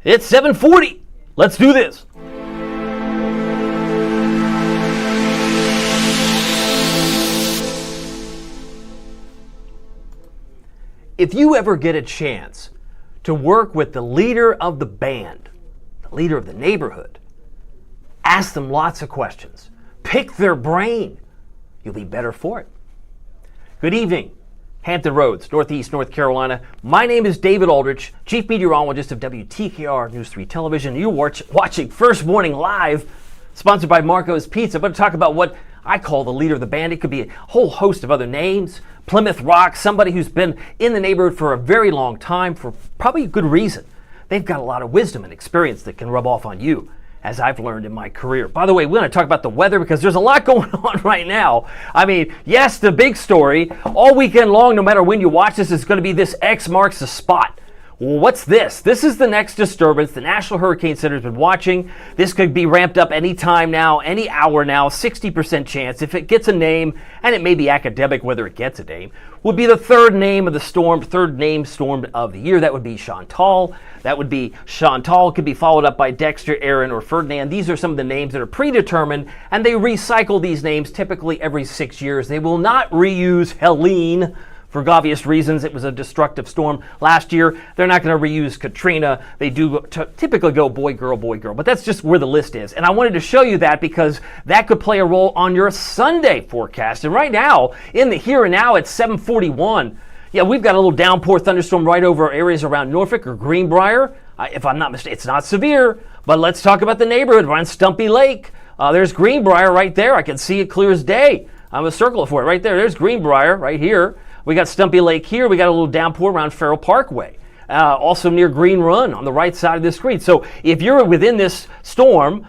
It's 7:40. Let's do this. If you ever get a chance to work with the leader of the band, the leader of the neighborhood, ask them lots of questions, pick their brain, you'll be better for it. Good evening, Hampton Roads, Northeast North Carolina. My name is David Aldrich, Chief Meteorologist of WTKR News 3 Television. You're watching First Morning Live, sponsored by Marco's Pizza. I'm going to talk about what I call the leader of the band. It could be a whole host of other names. Plymouth Rock, somebody who's been in the neighborhood for a very long time for probably a good reason. They've got a lot of wisdom and experience that can rub off on you, as I've learned in my career. By the way, we're going to talk about the weather because there's a lot going on right now. I mean, yes, the big story all weekend long, no matter when you watch this, is going to be this X marks the spot. Well, what's this? This is the next disturbance the National Hurricane Center has been watching. This could be ramped up any time now, any hour now, 60% chance. If it gets a name, and it may be academic whether it gets a name, would be the third name of the storm, third name storm of the year. That would be Chantal. That would be Chantal, could be followed up by Dexter, Aaron, or Ferdinand. These are some of the names that are predetermined, and they recycle these names typically every 6 years. They will not reuse Helene, for obvious reasons. It was a destructive storm last year. They're not going to reuse Katrina. They do typically go boy, girl, but that's just where the list is. And I wanted to show you that because that could play a role on your Sunday forecast. And right now, in the here and now, it's 7:41. Yeah, we've got a little downpour thunderstorm right over areas around Norfolk or Greenbrier. If I'm not mistaken, it's not severe, but let's talk about the neighborhood around Stumpy Lake. There's Greenbrier right there. I can see it clear as day. I'm going to circle it for it right there. There's Greenbrier right here. We got Stumpy Lake here. We got a little downpour around Farrell Parkway. Also near Green Run on the right side of the screen. So if you're within this storm,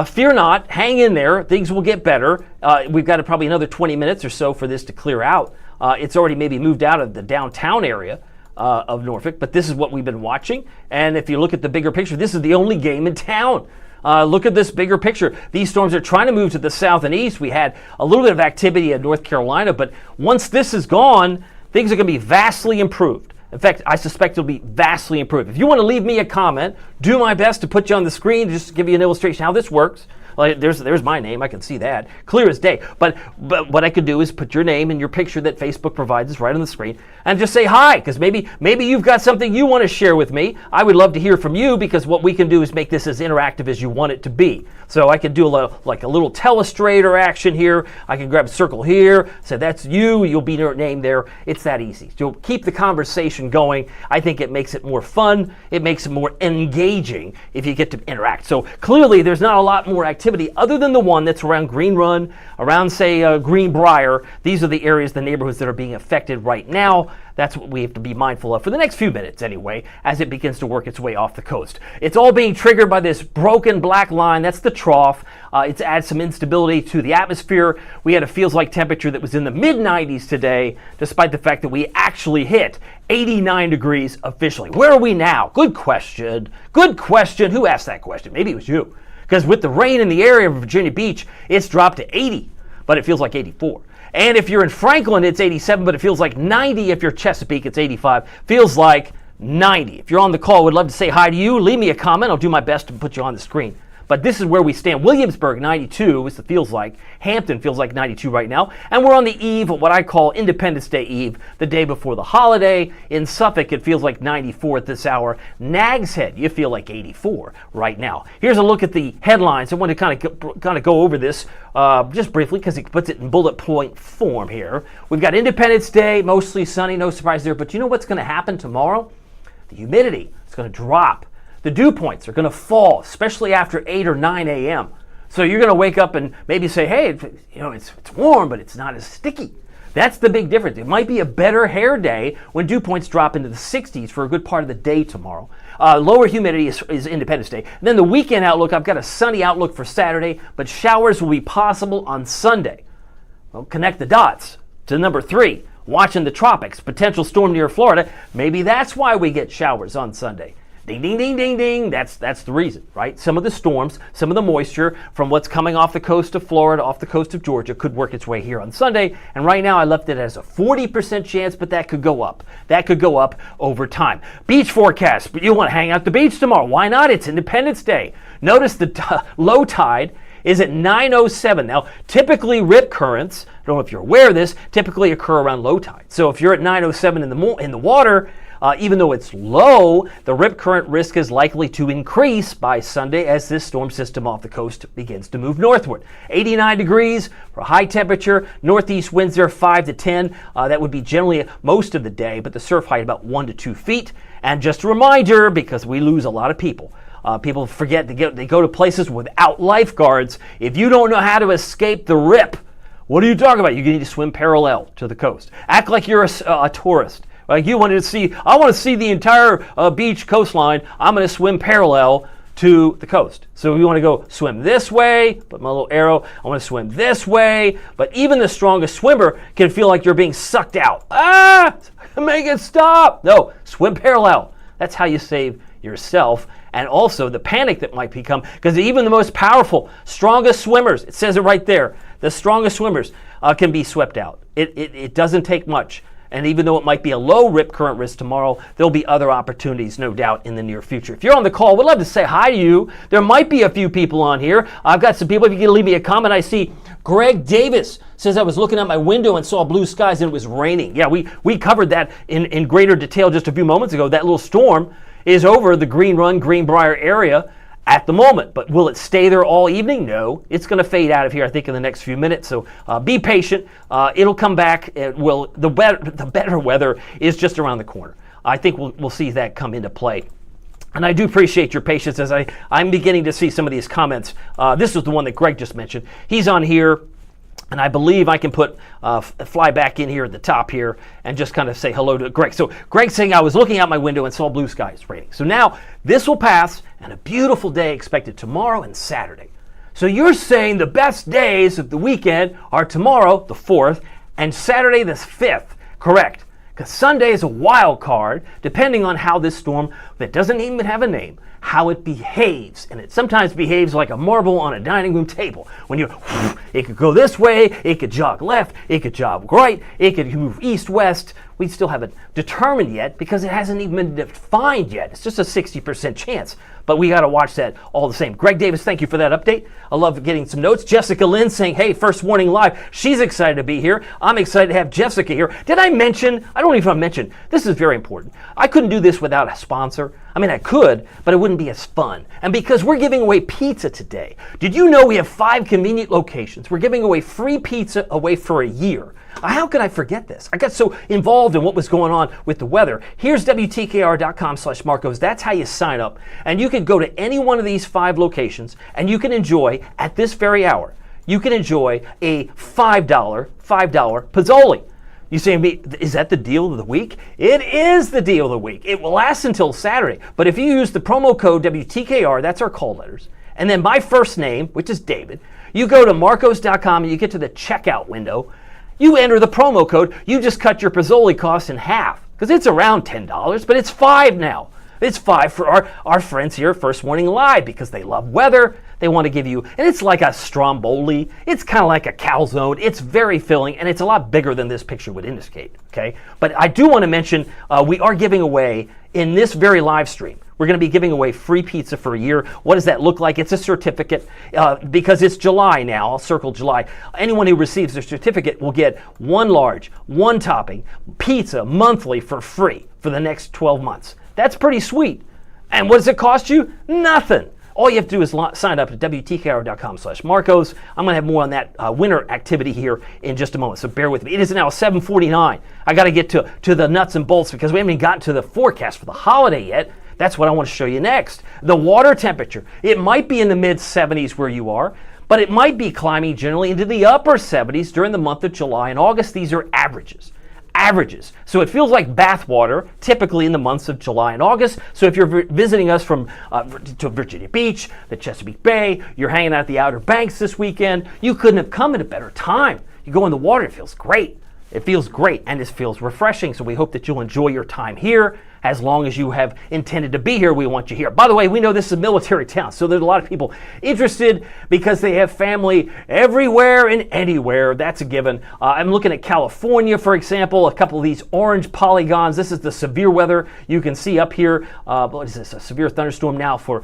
fear not, hang in there. Things will get better. We've got probably another 20 minutes or so for this to clear out. It's already maybe moved out of the downtown area of Norfolk, but this is what we've been watching. And if you look at the bigger picture, this is the only game in town. Look at this bigger picture. These storms are trying to move to the south and east. We had a little bit of activity in North Carolina, but once this is gone, things are going to be vastly improved. In fact, I suspect it'll be vastly improved. If you want to leave me a comment, do my best to put you on the screen, just to give you an illustration how this works. Like there's my name, I can see that, clear as day. But what I could do is put your name and your picture that Facebook provides us right on the screen and just say hi, because maybe you've got something you want to share with me. I would love to hear from you, because what we can do is make this as interactive as you want it to be. So I could do a little telestrator action here. I can grab a circle here, say that's you, you'll be your name there. It's that easy. So keep the conversation going. I think it makes it more fun. It makes it more engaging if you get to interact. So clearly there's not a lot more activity other than the one that's around Green Run, around, say, Greenbrier. These are the areas, the neighborhoods that are being affected right now. That's what we have to be mindful of for the next few minutes anyway, as it begins to work its way off the coast. It's all being triggered by this broken black line. That's the trough. It's added some instability to the atmosphere. We had a feels-like temperature that was in the mid-90s today, despite the fact that we actually hit 89 degrees officially. Where are we now? Good question. Good question. Who asked that question? Maybe it was you. Because with the rain in the area of Virginia Beach, it's dropped to 80, but it feels like 84. And if you're in Franklin, it's 87, but it feels like 90. If you're Chesapeake, it's 85. Feels like 90. If you're on the call, would love to say hi to you. Leave me a comment. I'll do my best to put you on the screen. But this is where we stand. Williamsburg, 92 is the feels like. Hampton feels like 92 right now. And we're on the eve of what I call Independence Day Eve, the day before the holiday. In Suffolk, it feels like 94 at this hour. Nags Head, you feel like 84 right now. Here's a look at the headlines. I want to kind of go over this just briefly, because it puts it in bullet point form here. We've got Independence Day, mostly sunny, no surprise there. But you know what's going to happen tomorrow? The humidity is going to drop. The dew points are going to fall, especially after 8 or 9 a.m. So you're going to wake up and maybe say, hey, it's warm, but it's not as sticky. That's the big difference. It might be a better hair day when dew points drop into the 60s for a good part of the day tomorrow. Lower humidity is Independence Day. And then the weekend outlook, I've got a sunny outlook for Saturday, but showers will be possible on Sunday. Well, connect the dots to number 3, watching the tropics, potential storm near Florida. Maybe that's why we get showers on Sunday. Ding, ding, ding, ding, ding. That's the reason, right? Some of the storms, some of the moisture from what's coming off the coast of Florida, off the coast of Georgia could work its way here on Sunday. And right now I left it as a 40% chance, but that could go up. That could go up over time. Beach forecast, but you want to hang out at the beach tomorrow. Why not? It's Independence Day. Notice the low tide is at 9:07. Now, typically rip currents, I don't know if you're aware of this, typically occur around low tide. So if you're at 9:07 in the water, even though it's low, the rip current risk is likely to increase by Sunday as this storm system off the coast begins to move northward. 89 degrees for high temperature, northeast winds there 5 to 10. That would be generally most of the day, but the surf height about 1 to 2 feet. And just a reminder, because we lose a lot of people, people forget they go to places without lifeguards. If you don't know how to escape the rip, what are you talking about? You need to swim parallel to the coast. Act like you're a tourist. Like you wanted to see, I want to see the entire beach coastline. I'm going to swim parallel to the coast. So you want to go swim this way, put my little arrow, I want to swim this way. But even the strongest swimmer can feel like you're being sucked out. Make it stop. No, swim parallel. That's how you save yourself, and also the panic that might become, because even the most powerful, strongest swimmers, it says it right there, the strongest swimmers can be swept out. It doesn't take much. And even though it might be a low rip current risk tomorrow, there'll be other opportunities, no doubt, in the near future. If you're on the call, we'd love to say hi to you. There might be a few people on here. I've got some people. If you can leave me a comment, I see Greg Davis says, I was looking out my window and saw blue skies and it was raining. Yeah, we covered that in greater detail just a few moments ago. That little storm is over the Green Run, Greenbrier area at the moment. But will it stay there all evening? No. It's going to fade out of here, I think, in the next few minutes. So be patient. It'll come back. The better weather is just around the corner. I think we'll see that come into play. And I do appreciate your patience as I'm beginning to see some of these comments. This is the one that Greg just mentioned. He's on here. And I believe I can put fly back in here at the top here and just kind of say hello to Greg. So Greg's saying, I was looking out my window and saw blue skies raining. So now this will pass and a beautiful day expected tomorrow and Saturday. So you're saying the best days of the weekend are tomorrow, the 4th, and Saturday, the 5th. Correct. Because Sunday is a wild card, depending on how this storm, that doesn't even have a name, how it behaves. And it sometimes behaves like a marble on a dining room table. When it could go this way, it could jog left, it could jog right, it could move east-west. We still haven't determined yet because it hasn't even been defined yet. It's just a 60% chance. But we got to watch that all the same. Greg Davis, thank you for that update. I love getting some notes. Jessica Lynn saying, hey, First Warning Live. She's excited to be here. I'm excited to have Jessica here. Did I mention, I don't even mention, this is very important. I couldn't do this without a sponsor. I mean, I could, but it wouldn't be as fun. And because we're giving away pizza today. Did you know we have 5 convenient locations? We're giving away free pizza away for a year. How could I forget this? I got so involved in what was going on with the weather. Here's WTKR.com/Marcos. That's how you sign up. And you can go to any one of these 5 locations and you can enjoy, at this very hour, you can enjoy a $5 Pozzoli. You say to me, is that the deal of the week? It is the deal of the week. It will last until Saturday. But if you use the promo code WTKR, that's our call letters, and then my first name, which is David, you go to Marcos.com and you get to the checkout window. You enter the promo code, you just cut your Pozzoli cost in half, because it's around $10, but it's $5 now. It's $5 for our friends here at First Warning Live, because they love weather. They want to give you, and it's like a stromboli. It's kind of like a calzone. It's very filling, and it's a lot bigger than this picture would indicate, okay? But I do want to mention, we are giving away, in this very live stream, we're going to be giving away free pizza for a year. What does that look like? It's a certificate, because it's July now. I'll circle July. Anyone who receives their certificate will get 1 large, 1 topping pizza monthly for free for the next 12 months. That's pretty sweet. And what does it cost you? Nothing. All you have to do is sign up at WTKR.com/Marcos. I'm going to have more on that winter activity here in just a moment, so bear with me. It is now 7:49. I got to get to the nuts and bolts because we haven't even gotten to the forecast for the holiday yet. That's what I want to show you next. The water temperature. It might be in the mid-70s where you are, but it might be climbing generally into the upper 70s during the month of July and August. These are averages. So it feels like bath water typically in the months of July and August. So if you're visiting us from to Virginia Beach, the Chesapeake Bay, you're hanging out at the Outer Banks this weekend, you couldn't have come at a better time. You go in the water, it feels great. It feels great and it feels refreshing. So we hope that you'll enjoy your time here. As long as you have intended to be here, we want you here. By the way, we know this is a military town, so there's a lot of people interested because they have family everywhere and anywhere. That's a given. I'm looking at California, for example, a couple of these orange polygons. This is the severe weather you can see up here. What is this? A severe thunderstorm now for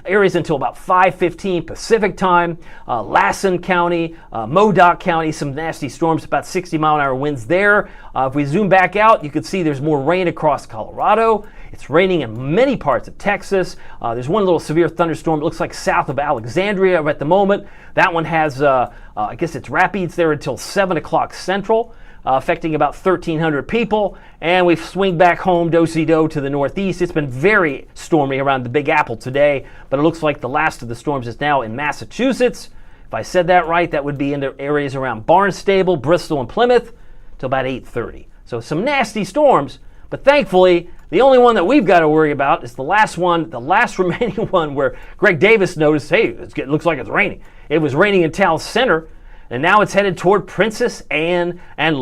areas until about 5:15 Pacific time. Lassen County, Modoc County, some nasty storms, about 60-mile-an-hour winds there. If we zoom back out, you can see there's more rain across Colorado. It's raining in many parts of Texas. There's one little severe thunderstorm, it looks like south of Alexandria at the moment. That one has, I guess it's Rapids there until 7 o'clock Central, affecting about 1,300 people. And we swing back home, do-si-do to the northeast. It's been very stormy around the Big Apple today, but it looks like the last of the storms is now in Massachusetts. If I said that right, that would be into areas around Barnstable, Bristol, and Plymouth till about 8:30. So some nasty storms, but thankfully, the only one that we've got to worry about is the last one, the last remaining one where Greg Davis noticed, hey, it looks like it's raining. It was raining in town center, and now it's headed toward Princess Anne and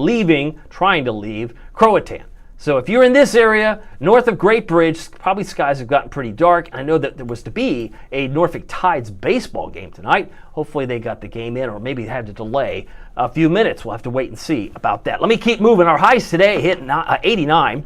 trying to leave Croatan. So if you're in this area, north of Great Bridge, probably skies have gotten pretty dark. I know that there was to be a Norfolk Tides baseball game tonight. Hopefully they got the game in, or maybe had to delay a few minutes. We'll have to wait and see about that. Let me keep moving. Our highs today hit 89.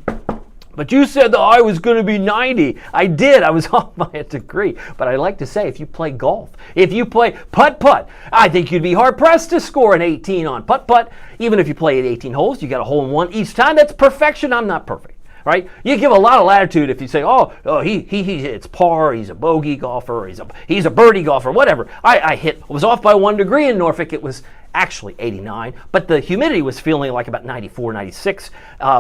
But you said the high was going to be 90. I did. I was off by a degree. But I like to say, if you play golf, if you play putt-putt, I think you'd be hard-pressed to score an 18 on putt-putt. Even if you play at 18 holes, you got a hole in one each time. That's perfection. I'm not perfect. Right? You give a lot of latitude if you say, it's par, he's a bogey golfer, he's a birdie golfer, whatever. I was off by 1 degree in Norfolk. It was actually 89, but the humidity was feeling like about 94, 96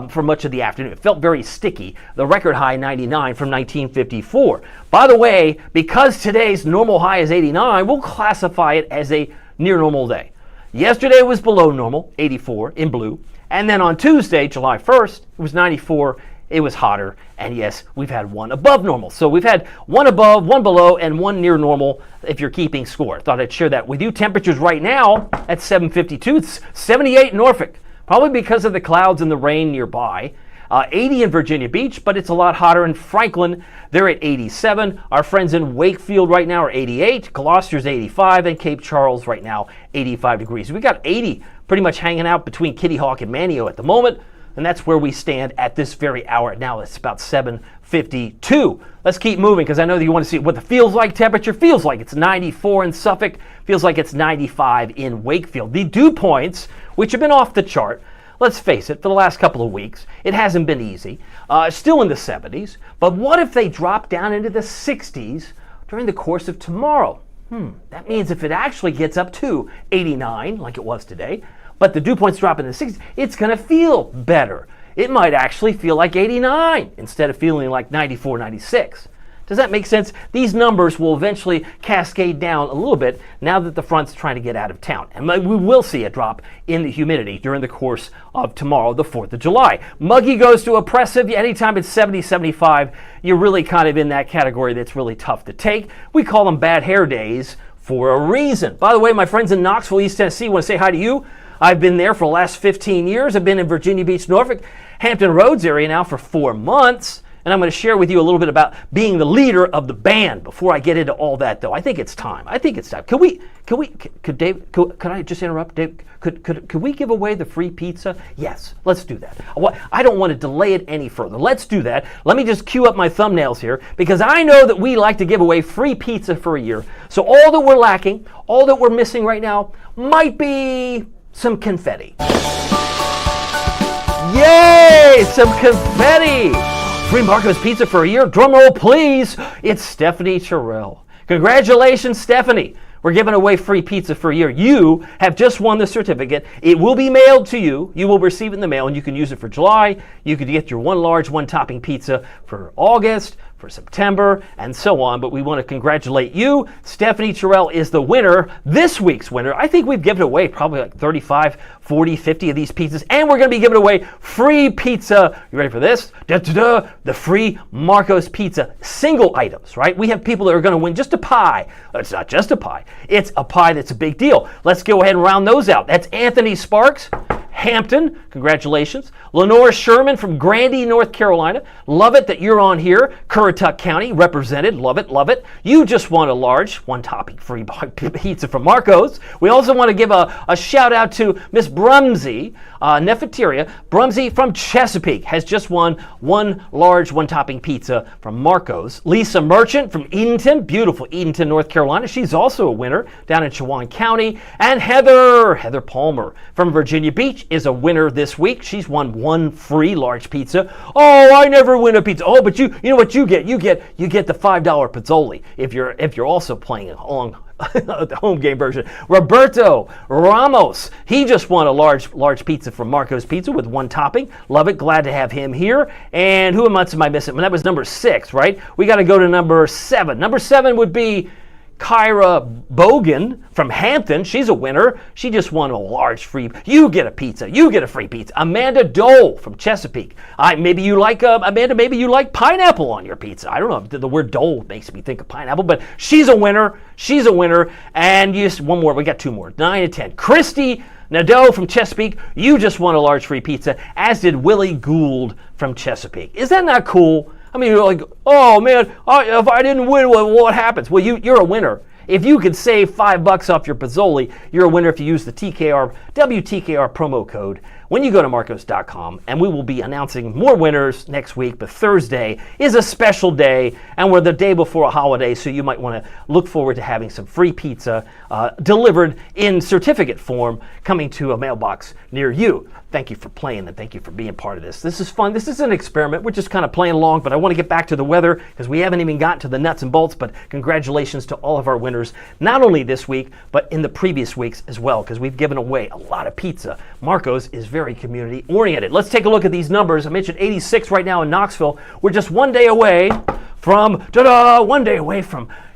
for much of the afternoon. It felt very sticky. The record high 99 from 1954. By the way, because today's normal high is 89, we'll classify it as a near normal day. Yesterday was below normal, 84 in blue, and then on Tuesday, July 1st, it was 94. It was hotter, and yes, we've had one above normal. So we've had one above, one below, and one near normal if you're keeping score. Thought I'd share that with you. Temperatures right now at 7:52. It's 78 in Norfolk, probably because of the clouds and the rain nearby. 80 in Virginia Beach, but it's a lot hotter in Franklin. They're at 87. Our friends in Wakefield right now are 88. Gloucester's 85, and Cape Charles right now 85 degrees. We got 80 pretty much hanging out between Kitty Hawk and Manteo at the moment. And that's where we stand at this very hour. Now it's about 7:52. Let's keep moving because I know that you want to see what the feels like temperature feels like. It's 94 in Suffolk, feels like it's 95 in Wakefield. The dew points, which have been off the chart, let's face it, for the last couple of weeks, it hasn't been easy. Still in the 70s, but what if they drop down into the 60s during the course of tomorrow? That means if it actually gets up to 89, like it was today, but the dew points drop in the 60s, it's going to feel better. It might actually feel like 89 instead of feeling like 94, 96. Does that make sense? These numbers will eventually cascade down a little bit now that the front's trying to get out of town. And we will see a drop in the humidity during the course of tomorrow, the 4th of July. Muggy goes to oppressive. Anytime it's 70, 75, you're really kind of in that category that's really tough to take. We call them bad hair days for a reason. By the way, my friends in Knoxville, East Tennessee, want to say hi to you. I've been there for the last 15 years. I've been in Virginia Beach, Norfolk, Hampton Roads area now for 4 months. And I'm going to share with you a little bit about being the leader of the band. Before I get into all that, though, I think it's time. Could I just interrupt, Dave? Could we give away the free pizza? Yes, let's do that. I don't want to delay it any further. Let's do that. Let me just cue up my thumbnails here because I know that we like to give away free pizza for a year. So all that we're lacking, all that we're missing right now might be some confetti. Yay! Some confetti! Free Marco's Pizza for a year. Drum roll, please. It's Stephanie Terrell. Congratulations, Stephanie. We're giving away free pizza for a year. You have just won the certificate. It will be mailed to you. You will receive it in the mail, and you can use it for July. You could get your one large, one topping pizza for August, for September, and so on. But we want to congratulate you. Stephanie Terrell is the winner, this week's winner. I think we've given away probably like 35, 40, 50 of these pizzas, and we're going to be giving away free pizza. You ready for this? The free Marco's Pizza single items, right? We have people that are going to win just a pie. It's not just a pie. It's a pie that's a big deal. Let's go ahead and round those out. That's Anthony Sparks, Hampton, congratulations. Lenore Sherman from Grandy, North Carolina. Love it that you're on here. Currituck County represented. Love it, love it. You just want a large, one-topping free pizza from Marco's. We also want to give a shout out to Miss Brumsey, Neferteria. Brumsey from Chesapeake has just won one large, one-topping pizza from Marco's. Lisa Merchant from Edenton, beautiful Edenton, North Carolina. She's also a winner down in Chowan County. And Heather Palmer from Virginia Beach is a winner this week. She's won one free large pizza. Oh, I never win a pizza. Oh, but you know what you get? You get the $5 Pizzoli if you're also playing along the home game version. Roberto Ramos, he just won a large pizza from Marco's Pizza with one topping. Love it. Glad to have him here. And who am I missing? Well, that was number 6, right? We got to go to number 7. Number 7 would be Kyra Bogan from Hampton. She's a winner. She just won a large free. You get a pizza. You get a free pizza. Amanda Dole from Chesapeake. Maybe you like Amanda. Maybe you like pineapple on your pizza. I don't know. The word Dole makes me think of pineapple, but she's a winner. She's a winner. And just one more. We got 2 more. 9 and 10. Christy Nadeau from Chesapeake. You just won a large free pizza, as did Willie Gould from Chesapeake. Is that not cool? I mean, you're like, oh man, if I didn't win, what happens? Well, you're a winner. If you could save $5 off your Pizzoli, you're a winner if you use the WTKR promo code when you go to Marcos.com, and we will be announcing more winners next week. But Thursday is a special day, and we're the day before a holiday, so you might want to look forward to having some free pizza delivered in certificate form coming to a mailbox near you. Thank you for playing, and thank you for being part of this. This is fun. This is an experiment. We're just kind of playing along, but I want to get back to the weather because we haven't even gotten to the nuts and bolts. But congratulations to all of our winners, not only this week, but in the previous weeks as well, because we've given away a lot of pizza. Marco's is very community oriented. Let's take a look at these numbers. I mentioned 86 right now in Knoxville. We're just one day away from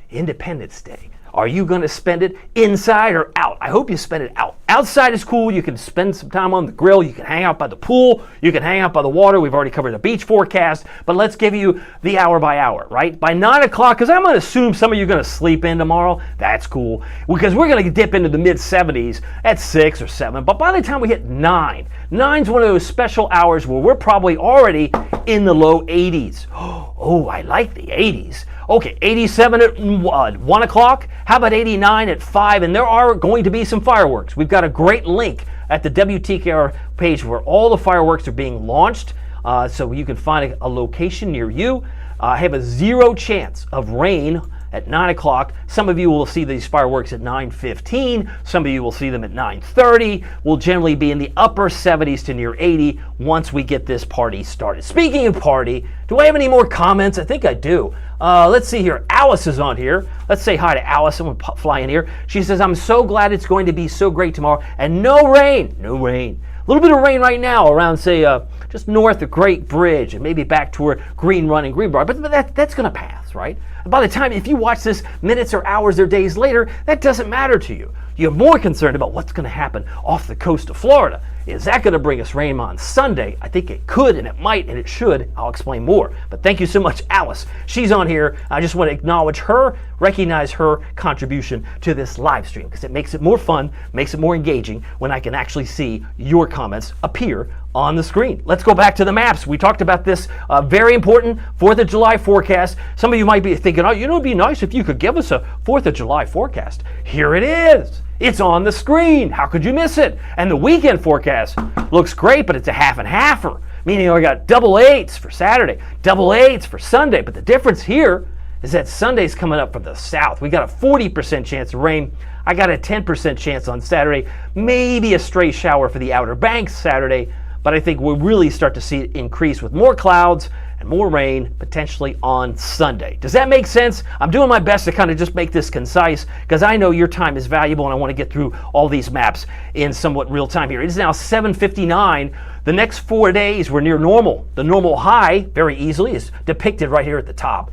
Independence Day. Are you going to spend it inside or out? I hope you spend it out. Outside is cool. You can spend some time on the grill. You can hang out by the pool. You can hang out by the water. We've already covered the beach forecast, but let's give you the hour by hour, right? By 9 o'clock, because I'm going to assume some of you are going to sleep in tomorrow. That's cool, because we're going to dip into the mid-70s at 6 or 7, but by the time we hit 9, 9's one of those special hours where we're probably already in the low 80s. Oh, I like the 80s. Okay, 87 at 1 o'clock. How about 89 at 5? And there are going to be some fireworks. We've got a great link at the WTKR page where all the fireworks are being launched, so you can find a location near you. I have a 0 chance of rain at 9 o'clock. Some of you will see these fireworks at 9:15. Some of you will see them at 9:30. We'll generally be in the upper 70s to near 80 once we get this party started. Speaking of party, do I have any more comments? I think I do. Let's see here. Alice is on here. Let's say hi to Alice. I'm going to fly in here. She says, I'm so glad it's going to be so great tomorrow. And no rain. No rain. A little bit of rain right now around, say, just north of Great Bridge and maybe back toward Green Run and Greenbrier. But that's going to pass, right? By the time, if you watch this minutes or hours or days later, that doesn't matter to you. You're more concerned about what's going to happen off the coast of Florida. Is that going to bring us rain on Sunday? I think it could, and it might, and it should. I'll explain more. But thank you so much, Alice. She's on here. I just want to acknowledge her, recognize her contribution to this live stream, because it makes it more fun, makes it more engaging when I can actually see your comments appear on the screen. Let's go back to the maps. We talked about this very important 4th of July forecast. Some of you might be thinking, oh, it'd be nice if you could give us a 4th of July forecast. Here it is. It's on the screen. How could you miss it? And the weekend forecast looks great, but it's a half and halfer, meaning we got double 8s for Saturday, double 8s for Sunday. But the difference here is that Sunday's coming up from the south. We got a 40% chance of rain. I got a 10% chance on Saturday, maybe a stray shower for the Outer Banks Saturday, but I think we'll really start to see it increase with more clouds and more rain potentially on Sunday. Does that make sense? I'm doing my best to kind of just make this concise because I know your time is valuable and I want to get through all these maps in somewhat real time here. It is now 7:59. The next 4 days we're near normal. The normal high, very easily, is depicted right here at the top.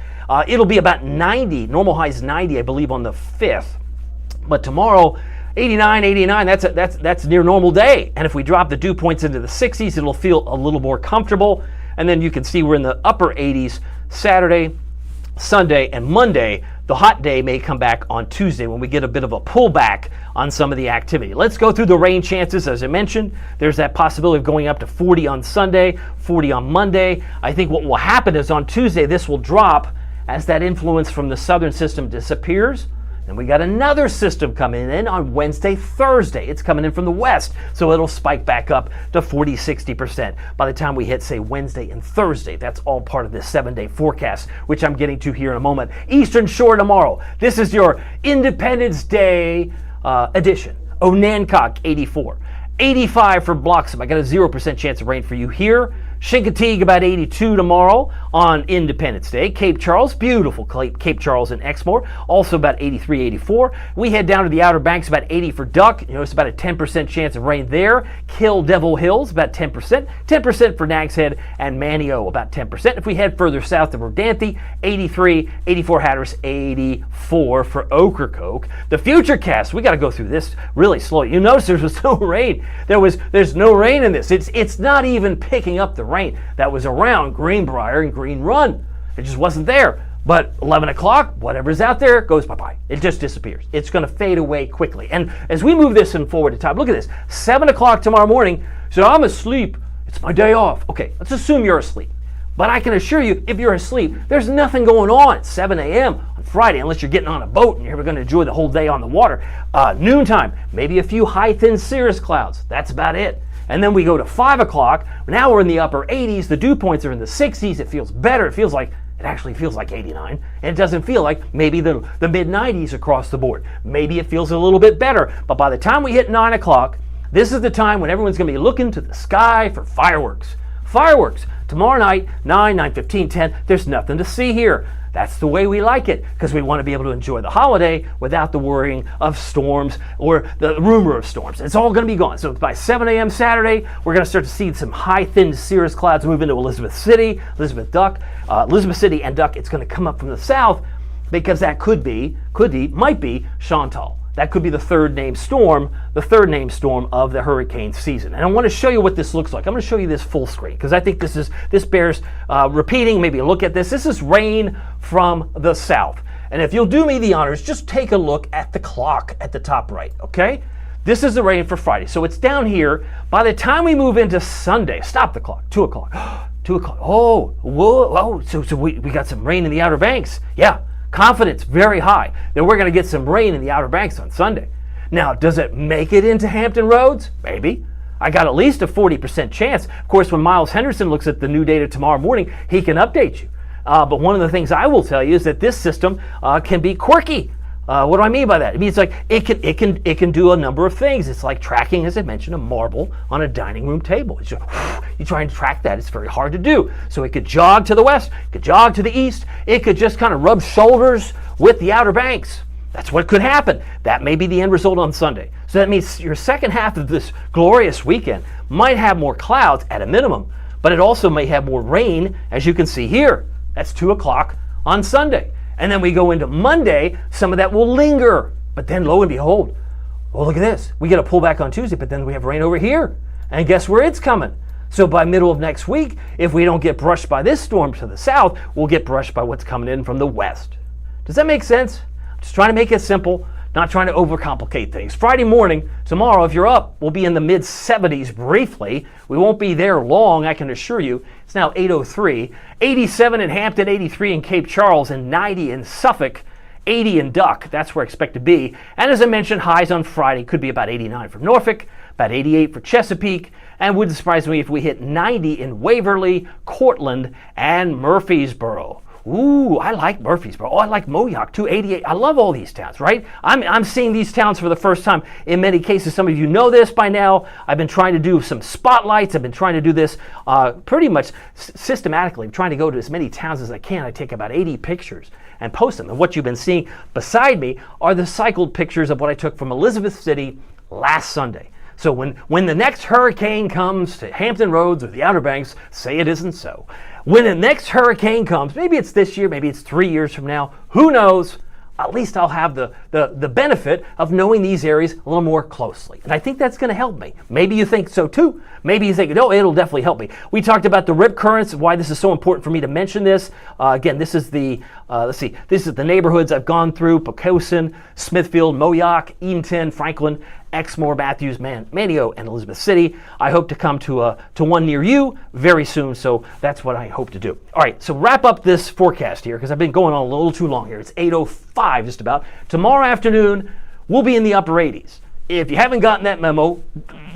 It'll be about 90. Normal high is 90, I believe, on the 5th. But tomorrow, 89, 89, that's near normal day. And if we drop the dew points into the 60s, it'll feel a little more comfortable. And then you can see we're in the upper 80s Saturday, Sunday, and Monday. The hot day may come back on Tuesday when we get a bit of a pullback on some of the activity. Let's go through the rain chances. As I mentioned, there's that possibility of going up to 40 on Sunday, 40 on Monday. I think what will happen is on Tuesday, this will drop as that influence from the southern system disappears. And we got another system coming in on Wednesday, Thursday. It's coming in from the west, so it'll spike back up to 40, 60% by the time we hit, say, Wednesday and Thursday. That's all part of this 7-day forecast, which I'm getting to here in a moment. Eastern Shore tomorrow. This is your Independence Day edition. Onancock, 84. 85 for Bloxham. I got a 0% chance of rain for you here. Chincoteague about 82 tomorrow on Independence Day. Cape Charles, beautiful Cape Charles and Exmoor, also about 83, 84. We head down to the Outer Banks, about 80 for Duck. You notice about a 10% chance of rain there. Kill Devil Hills, about 10%. 10% for Nag's Head and Manio, about 10%. If we head further south to Verdanthe, 83, 84 Hatteras, 84 for Ocracoke. The Futurecast, we got to go through this really slowly. You notice there was no rain. There's no rain in this. It's not even picking up the rain that was around Greenbrier and Green Run. It just wasn't there. But 11 o'clock, whatever's out there goes bye-bye. It just disappears. It's going to fade away quickly. And as we move this forward to time, look at this. 7 o'clock tomorrow morning, so I'm asleep. It's my day off. Okay, let's assume you're asleep. But I can assure you, if you're asleep, there's nothing going on at 7 a.m. on Friday, unless you're getting on a boat and you're going to enjoy the whole day on the water. Noontime, maybe a few high, thin cirrus clouds. That's about it. And then we go to 5 o'clock. Now we're in the upper 80s. The dew points are in the 60s. It feels better. It actually feels like 89. And it doesn't feel like maybe the mid 90s across the board. Maybe it feels a little bit better. But by the time we hit 9 o'clock, this is the time when everyone's going to be looking to the sky for fireworks. Fireworks. Tomorrow night, 9, 9:15, 10, there's nothing to see here. That's the way we like it, because we want to be able to enjoy the holiday without the worrying of storms or the rumor of storms. It's all going to be gone. So by 7 a.m. Saturday, we're going to start to see some high, thin cirrus clouds move into Elizabeth City, Elizabeth City and Duck. It's going to come up from the south, because that might be Chantal. That could be the third named storm of the hurricane season. And I want to show you what this looks like. I'm going to show you this full screen, because I think this bears repeating. Maybe look at this. This is rain from the south. And if you'll do me the honors, just take a look at the clock at the top right, okay? This is the rain for Friday. So it's down here. By the time we move into Sunday, stop the clock, 2 o'clock. 2 o'clock. Oh, whoa. So we got some rain in the Outer Banks. Yeah. Confidence very high that we're going to get some rain in the Outer Banks on Sunday. Now, does it make it into Hampton Roads? Maybe. I got at least a 40% chance. Of course, when Miles Henderson looks at the new data tomorrow morning, he can update you. But one of the things I will tell you is that this system can be quirky. What do I mean by that? It means like it can do a number of things. It's like tracking, as I mentioned, a marble on a dining room table. It's just, you try and track that, it's very hard to do. So it could jog to the west, it could jog to the east, it could just kind of rub shoulders with the Outer Banks. That's what could happen. That may be the end result on Sunday. So that means your second half of this glorious weekend might have more clouds at a minimum, but it also may have more rain, as you can see here. That's 2 o'clock on Sunday. And then we go into Monday, some of that will linger. But then lo and behold, well, look at this. We get a pullback on Tuesday, but then we have rain over here. And guess where it's coming? So by middle of next week, if we don't get brushed by this storm to the south, we'll get brushed by what's coming in from the west. Does that make sense? I'm just trying to make it simple, not trying to overcomplicate things. Friday morning, tomorrow, if you're up, we'll be in the mid 70s briefly. We won't be there long, I can assure you. It's now 8:03. 87 in Hampton, 83 in Cape Charles, and 90 in Suffolk, 80 in Duck. That's where I expect to be. And as I mentioned, highs on Friday could be about 89 for Norfolk, about 88 for Chesapeake, and wouldn't surprise me if we hit 90 in Waverly, Cortland, and Murfreesboro. Ooh, I like Murfreesboro. Oh, I like Moyock, 288. I love all these towns, right? I'm seeing these towns for the first time in many cases. Some of you know this by now. I've been trying to do some spotlights. I've been trying to do this pretty much systematically. I'm trying to go to as many towns as I can. I take about 80 pictures and post them. And what you've been seeing beside me are the cycled pictures of what I took from Elizabeth City last Sunday. So when the next hurricane comes to Hampton Roads or the Outer Banks, say it isn't so. When the next hurricane comes, maybe it's this year, maybe it's 3 years from now, who knows? at least I'll have the benefit of knowing these areas a little more closely. And I think that's going to help me. Maybe you think so too. Maybe you think, no, it'll definitely help me. We talked about the rip currents, why this is so important for me to mention this. Again, this is the, this is the neighborhoods I've gone through: Poquoson, Smithfield, Moyock, Eatonton, Franklin, Exmoor, Matthews, Manteo, and Elizabeth City. I hope to come to one near you very soon, so that's what I hope to do. All right, so wrap up this forecast here, because I've been going on a little too long here. It's 8:05 just about. Tomorrow afternoon, we'll be in the upper 80s. If you haven't gotten that memo,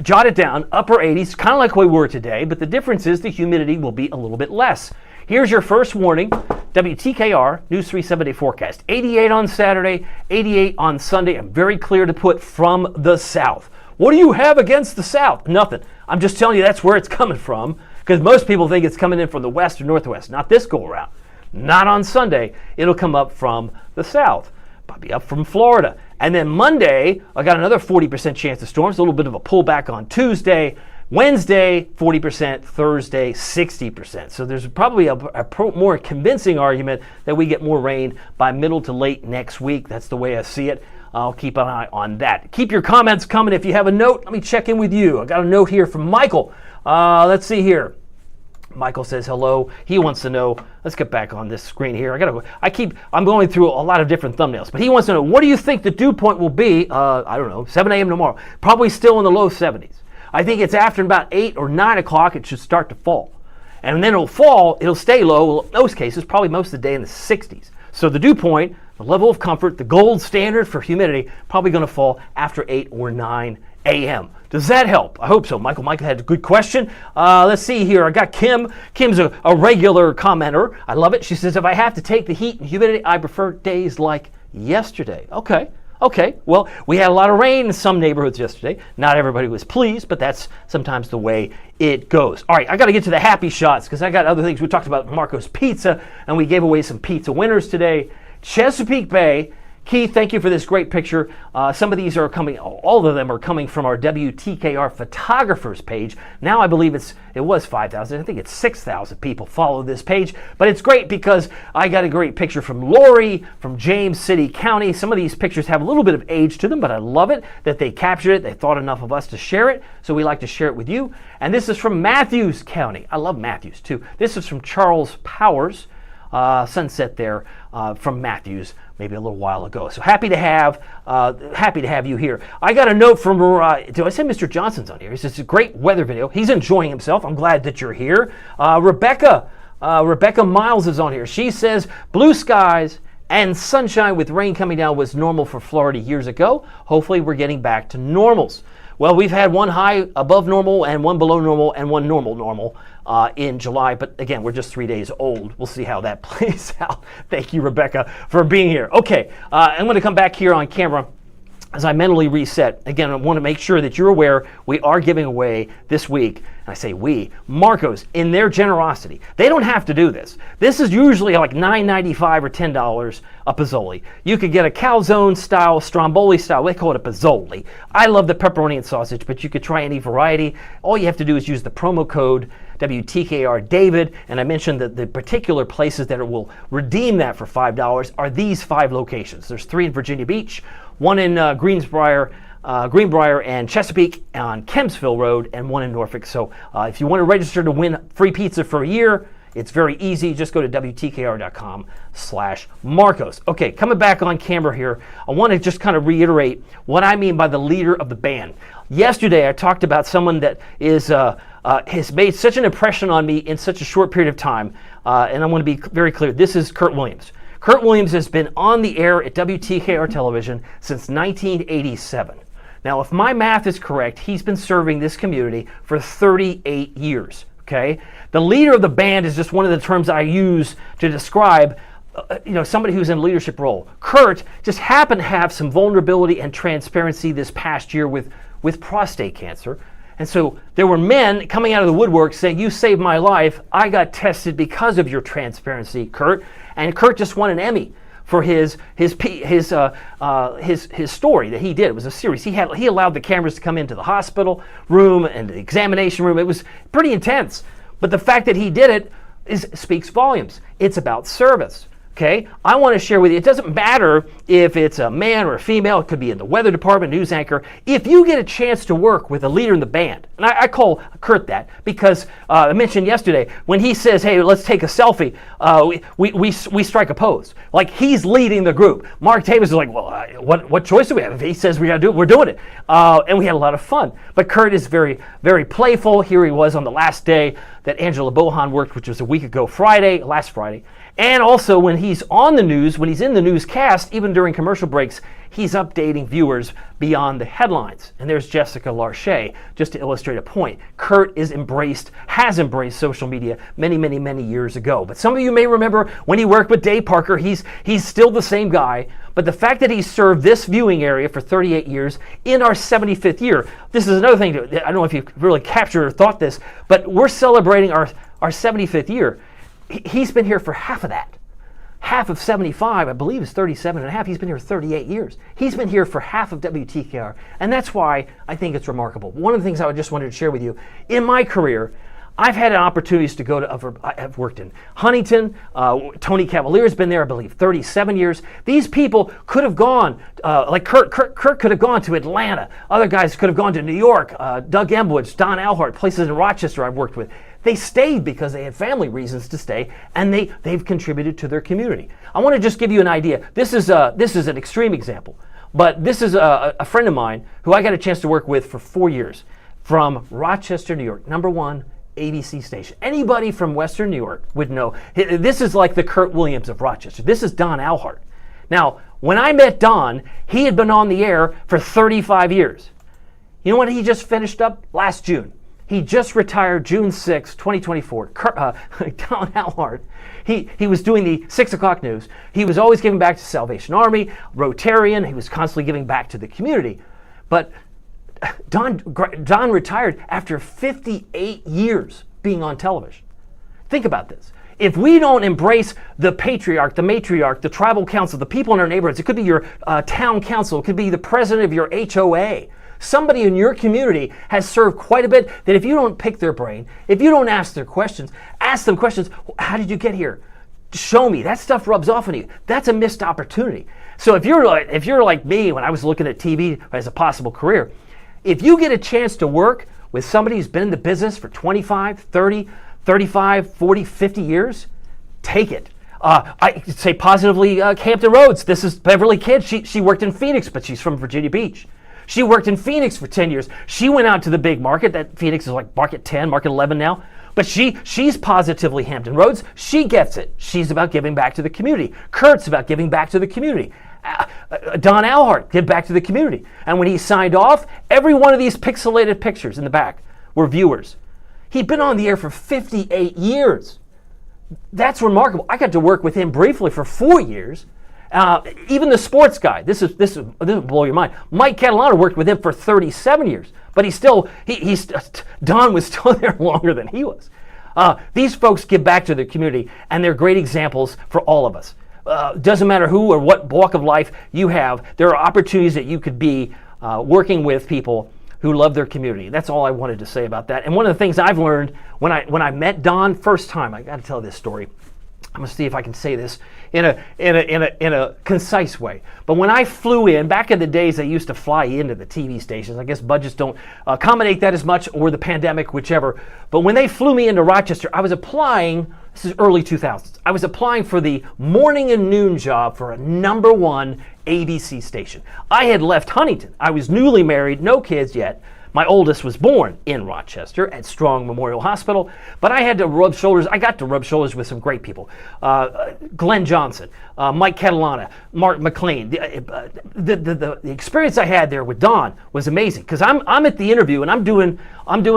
jot it down. Upper 80s, kind of like we were today, but the difference is the humidity will be a little bit less. Here's your first warning. WTKR News 3 7-day forecast. 88 on Saturday, 88 on Sunday. I'm very clear to put from the south. What do you have against the south? Nothing. I'm just telling you that's where it's coming from, because most people think it's coming in from the west or northwest. Not this go around. Not on Sunday. It'll come up from the south. Probably up from Florida. And then Monday, I got another 40% chance of storms. A little bit of a pullback on Tuesday. Wednesday, 40%, Thursday, 60%. So there's probably a more convincing argument that we get more rain by middle to late next week. That's the way I see it. I'll keep an eye on that. Keep your comments coming. If you have a note, let me check in with you. I got a note here from Michael. Let's see here. Michael says hello. He wants to know, let's get back on this screen here. I'm going through a lot of different thumbnails, but he wants to know, what do you think the dew point will be? I don't know, 7 a.m. tomorrow. Probably still in the low 70s. I think it's after about 8 or 9 o'clock, it should start to fall. And then it'll fall, it'll stay low, in most cases, probably most of the day in the 60s. So the dew point, the level of comfort, the gold standard for humidity, probably going to fall after 8 or 9 a.m. Does that help? I hope so. Michael had a good question. Let's see here. I got Kim. Kim's a regular commenter. I love it. She says, if I have to take the heat and humidity, I prefer days like yesterday. Okay, well, we had a lot of rain in some neighborhoods yesterday. Not everybody was pleased, but that's sometimes the way it goes. All right, I got to get to the happy shots because I got other things. We talked about Marco's Pizza, and we gave away some pizza winners today. Chesapeake Bay. Keith, thank you for this great picture. Some of these are coming, all of them are coming from our WTKR photographers page. Now I believe it was 5,000. I think it's 6,000 people follow this page. But it's great because I got a great picture from Lori, from James City County. Some of these pictures have a little bit of age to them, but I love it that they captured it. They thought enough of us to share it, so we like to share it with you. And this is from Matthews County. I love Matthews too. This is from Charles Powers. Sunset there from Matthews, maybe a little while ago. So happy to have you here. I got a note from do I say Mr. Johnson's on here? He says it's a great weather video. He's enjoying himself. I'm glad that you're here. Rebecca Miles is on here. She says blue skies and sunshine with rain coming down was normal for Florida years ago. Hopefully we're getting back to normals. Well, we've had one high above normal and one below normal and one normal in July. But again, we're just 3 days old. We'll see how that plays out. Thank you, Rebecca, for being here. Okay, I'm going to come back here on camera as I mentally reset. Again, I want to make sure that you're aware we are giving away this week, and I say we, Marco's, in their generosity. They don't have to do this. This is usually like $9.95 or $10 a Pozzoli. You could get a calzone style, stromboli style, they call it a Pozzoli. I love the pepperoni and sausage, but you could try any variety. All you have to do is use the promo code WTKR David, and I mentioned that the particular places that will redeem that for $5 are these 5 locations. There's 3 in Virginia Beach, 1 in Greenbrier and Chesapeake on Kempsville Road, and 1 in Norfolk. So if you want to register to win free pizza for a year, it's very easy. Just go to WTKR.com/Marcos. Okay, coming back on camera here, I want to just kind of reiterate what I mean by the leader of the band. Yesterday, I talked about someone that has made such an impression on me in such a short period of time, and I want to be very clear. This is Kurt Williams. Kurt Williams has been on the air at WTKR television since 1987. Now, if my math is correct, he's been serving this community for 38 years, okay? The leader of the band is just one of the terms I use to describe somebody who's in a leadership role. Kurt just happened to have some vulnerability and transparency this past year with prostate cancer. And so there were men coming out of the woodwork saying, you saved my life. I got tested because of your transparency, Kurt. And Kurt just won an Emmy for his story that he did. It was a series. He allowed the cameras to come into the hospital room and the examination room. It was pretty intense. But the fact that he did it speaks volumes. It's about service. Okay, I want to share with you, it doesn't matter if it's a man or a female, it could be in the weather department, news anchor. If you get a chance to work with a leader in the band, and I call Kurt that because I mentioned yesterday, when he says, hey, let's take a selfie, we strike a pose. Like he's leading the group. Mark Tavis is like, well, what choice do we have? If he says we got to do it, we're doing it. And we had a lot of fun. But Kurt is very, very playful. Here he was on the last day that Angela Bohan worked, which was a week ago last Friday. And also when he's on the news, when he's in the newscast, even during commercial breaks, he's updating viewers beyond the headlines. And there's Jessica Larche, just to illustrate a point. Kurt has embraced social media many, many, many years ago. But some of you may remember when he worked with Dave Parker, he's still the same guy. But the fact that he served this viewing area for 38 years in our 75th year, this is another thing, I don't know if you really captured or thought this, but we're celebrating our 75th year. He's been here for half of that. Half of 75, I believe, is 37 and a half. He's been here 38 years. He's been here for half of WTKR, and that's why I think it's remarkable. One of the things I just wanted to share with you, in my career, I've had opportunities to go to, I've worked in Huntington, Tony Cavalier's been there, I believe, 37 years. These people could have gone, like Kurt could have gone to Atlanta. Other guys could have gone to New York, Doug Emwoods, Don Alhart, places in Rochester I've worked with. They stayed because they had family reasons to stay, and they've contributed to their community. I want to just give you an idea. This is an extreme example, but this is a friend of mine who I got a chance to work with for 4 years from Rochester, New York, #1 ABC station. Anybody from Western New York would know. This is like the Kurt Williams of Rochester. This is Don Alhart. Now, when I met Don, he had been on the air for 35 years. You know what he just finished up? Last June. He just retired June 6, 2024. Don Alhart, he was doing the 6 o'clock news. He was always giving back to Salvation Army, Rotarian. He was constantly giving back to the community. But Don retired after 58 years being on television. Think about this. If we don't embrace the patriarch, the matriarch, the tribal council, the people in our neighborhoods, it could be your town council, it could be the president of your HOA, somebody in your community has served quite a bit, that if you don't pick their brain, if you don't ask them questions, how did you get here? Show me. That stuff rubs off on you. That's a missed opportunity. So if you're like me when I was looking at TV as a possible career, if you get a chance to work with somebody who's been in the business for 25, 30, 35, 40, 50 years, take it. I say positively Hampton Roads. This is Beverly Kidd. She worked in Phoenix, but she's from Virginia Beach. She worked in Phoenix for 10 years. She went out to the big market. That Phoenix is like market 10, market 11 now. But she's positively Hampton Roads. She gets it. She's about giving back to the community. Kurt's about giving back to the community. Don Alhart give back to the community. And when he signed off, every one of these pixelated pictures in the back were viewers. He'd been on the air for 58 years. That's remarkable. I got to work with him briefly for 4 years. Even the sports guy, this will blow your mind. Mike Catalano worked with him for 37 years, but Don was still there longer than he was. These folks give back to their community, and they're great examples for all of us. Doesn't matter who or what walk of life you have, there are opportunities that you could be working with people who love their community. That's all I wanted to say about that. And one of the things I've learned when I met Don first time, I got to tell this story. I'm gonna see if I can say this in a concise way. But when I flew in, back in the days they used to fly into the TV stations. I guess budgets don't accommodate that as much, or the pandemic, whichever. But when they flew me into Rochester, I was applying, this is early 2000s, I was applying for the morning and noon job for a #1 ABC station. I had left Huntington. I was newly married, no kids yet. My oldest was born in Rochester at Strong Memorial Hospital, but I got to rub shoulders with some great people. Glenn Johnson, Mike Catalana, Mark McLean. The experience I had there with Don was amazing, because I'm at the interview and I'm doing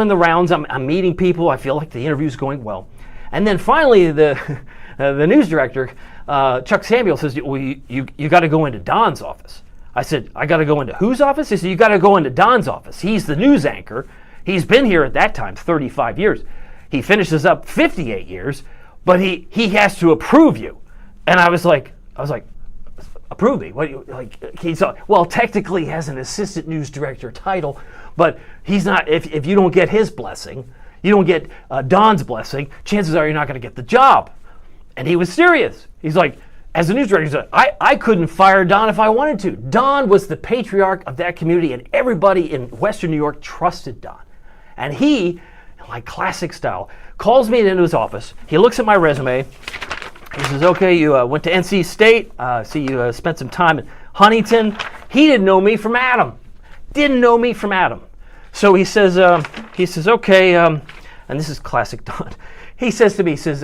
the rounds, I'm meeting people, I feel like the interview's going well. And then finally the news director, Chuck Samuel, says, well, you got to go into Don's office. I said, I got to go into whose office? He said, you got to go into Don's office. He's the news anchor. He's been here at that time 35 years. He finishes up 58 years, but he has to approve you. And I was like, approve me? What? Well, technically he has an assistant news director title, but he's not. If you don't get his blessing, you don't get Don's blessing, chances are you're not going to get the job. And he was serious. He's like, as the news director said, I couldn't fire Don if I wanted to. Don was the patriarch of that community, and everybody in Western New York trusted Don. And he, like classic style, calls me into his office. He looks at my resume. He says, okay, you went to NC State. See, you spent some time in Huntington. He didn't know me from Adam. Didn't know me from Adam. So he says, okay, and this is classic Don. He says to me, he says,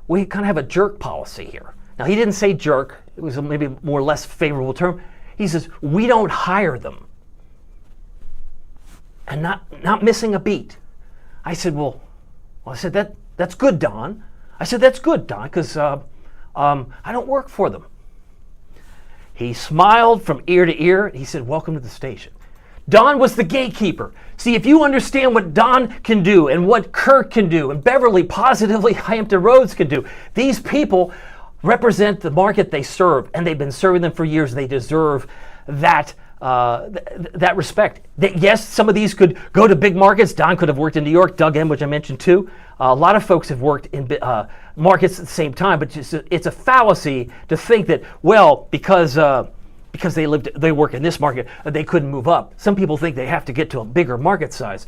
we kind of have a jerk policy here. Now, he didn't say jerk. It was maybe a more or less favorable term. He says, we don't hire them. And not missing a beat. I said, well, I said, that's good, Don. I said, that's good, Don, because I don't work for them. He smiled from ear to ear. He said, welcome to the station. Don was the gatekeeper. See, if you understand what Don can do and what Kirk can do and Beverly, positively Hampton Roads can do, these people represent the market they serve, and they've been serving them for years. They deserve that respect. Yes, some of these could go to big markets. Don could have worked in New York, Doug M., which I mentioned too. A lot of folks have worked in markets at the same time, but it's a fallacy to think that, well, because they work in this market, they couldn't move up. Some people think they have to get to a bigger market size.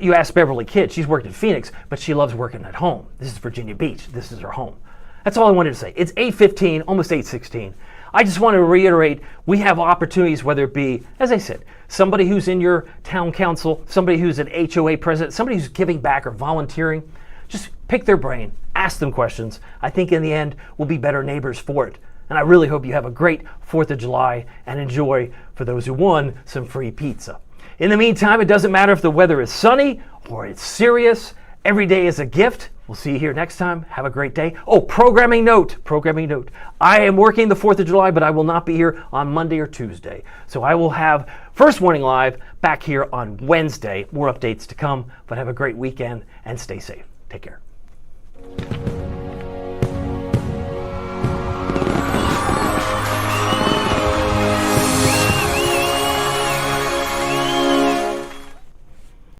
You ask Beverly Kidd, she's worked in Phoenix, but she loves working at home. This is Virginia Beach. This is her home. That's all I wanted to say. It's 8:15, almost 8:16. I just want to reiterate, we have opportunities, whether it be, as I said, somebody who's in your town council, somebody who's an HOA president, somebody who's giving back or volunteering. Just pick their brain, ask them questions. I think in the end, we'll be better neighbors for it. And I really hope you have a great 4th of July and enjoy, for those who won, some free pizza. In the meantime, it doesn't matter if the weather is sunny or it's serious. Every day is a gift. We'll see you here next time. Have a great day. Oh, programming note. I am working the 4th of July, but I will not be here on Monday or Tuesday. So I will have First Warning Live back here on Wednesday. More updates to come, but have a great weekend and stay safe. Take care.